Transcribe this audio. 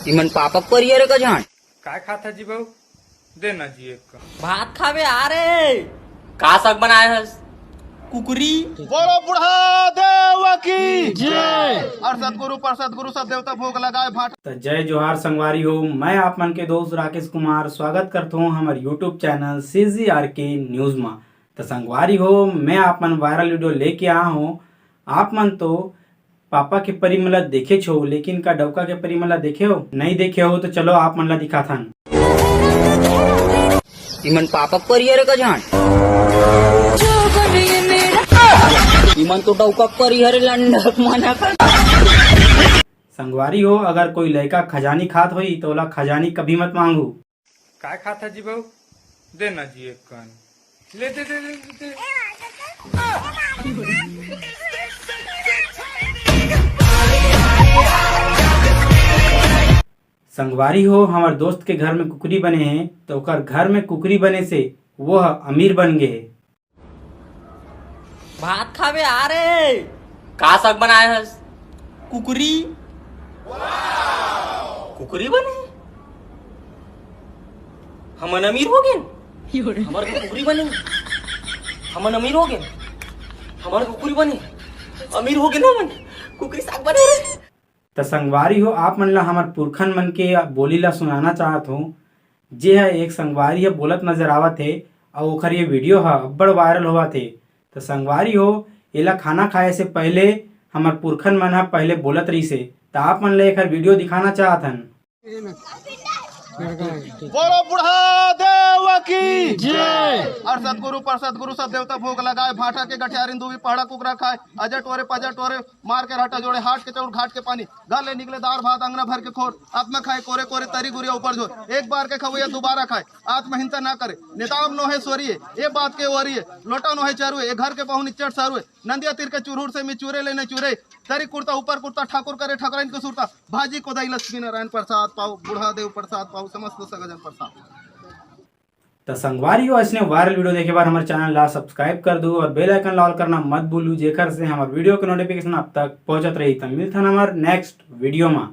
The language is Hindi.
इमन पापक पर ये रे का जान काय खाता जी भाऊ देना जी एक का भात खावे आ रे का सग बनाए हस कुकरी बोलो बुढ़ा देव की जय। और सदगुरु सब देवता भोग लगाए भाट। तो जय जोहार संगवारी हो। मैं आप मन के दोस्त राकेश कुमार स्वागत करता हूँ हमारे यूट्यूब चैनल CGRK न्यूज में। तो संगवारी हो, मैं आप मन वायरल वीडियो लेके आया हूँ। आप मन तो पापा के परिमला देखे छो, लेकिन का डवका के परिमला देखे हो नहीं देखे हो तो चलो आप मन ला दिखा था। इमन पापक पर ये रे का जान इमन तो डौका पर हरे लंडक मना कर। संगवारी हो, अगर कोई लड़का खजानी खात होई तो ओला खजानी कभी मत मांगू। काय खाता जी भाऊ देना जी एक कान ले दे। संगवारी हो, हमारे दोस्त के घर में कुकरी बने हैं तो ओकर घर में कुकरी बने से वह अमीर बन गए। भात खावे आ रे का सग बनाए हस कुकरी कुकरी बने हमन अमीर हो गए। हमार कुकरी बने हमन अमीर हो गए। हमार कुकरी बने अमीर हो गए ना मन कुकरी साग बने रे। तो संगवारी हो, आप मन ला हमार पुरखन मन के बोली ला सुनाना चाहत हूँ। जे है एक संगवारी है बोलत नजर आवत है और ओखर ये वीडियो है अब्बड़ वायरल हुआ थे। तो संगवारी हो, एला खाना खाए से पहले हमार पुरखन मन हा पहले बोलत रही से। तो आप मन ला एखर वीडियो दिखाना चाहत हन। बोलो बुढ़ा देव की जय। और सदगुरु सब देवता भोग लगाए भाटा के गठियारिन दूबी पहाड़ा कुकरा खाए अजय टोरे पजय टोरे मार के हटा जोड़े हाट के चौड़ घाट के पानी घर ले निकले दार भात अंगना भर के खोर आत्मा खाए कोरे कोरे तरी गुरिया ऊपर जोर एक बार के खवैया दोबारा खाए आत्महिंसा ना करे निताब नोहे सोरिये ये बात के ओरिये लोटा नोहे चरुए ये घर के पहुन इच्चट सारुए नंदिया तीर के चुरूर से मिचूरे लेने चूरे तरी कुर्ता ऊपर कुर्ता ठाकुर करे ठाकुराइन को सुरता भाजी को दई लक्ष्मी नारायण प्रसाद पाओ बुढ़ा देव प्रसाद पाओ समस्त सगजन प्रसाद। तो संगवारी हो, इसने वायरल वीडियो देखे बार हमारे चैनल ला सब्सक्राइब कर दो और बेल आइकन लाल करना मत भूलू, जेकर से हमारे वीडियो के नोटिफिकेशन अब तक पहुंचत रही। तो मिलता हमारे नेक्स्ट वीडियो में।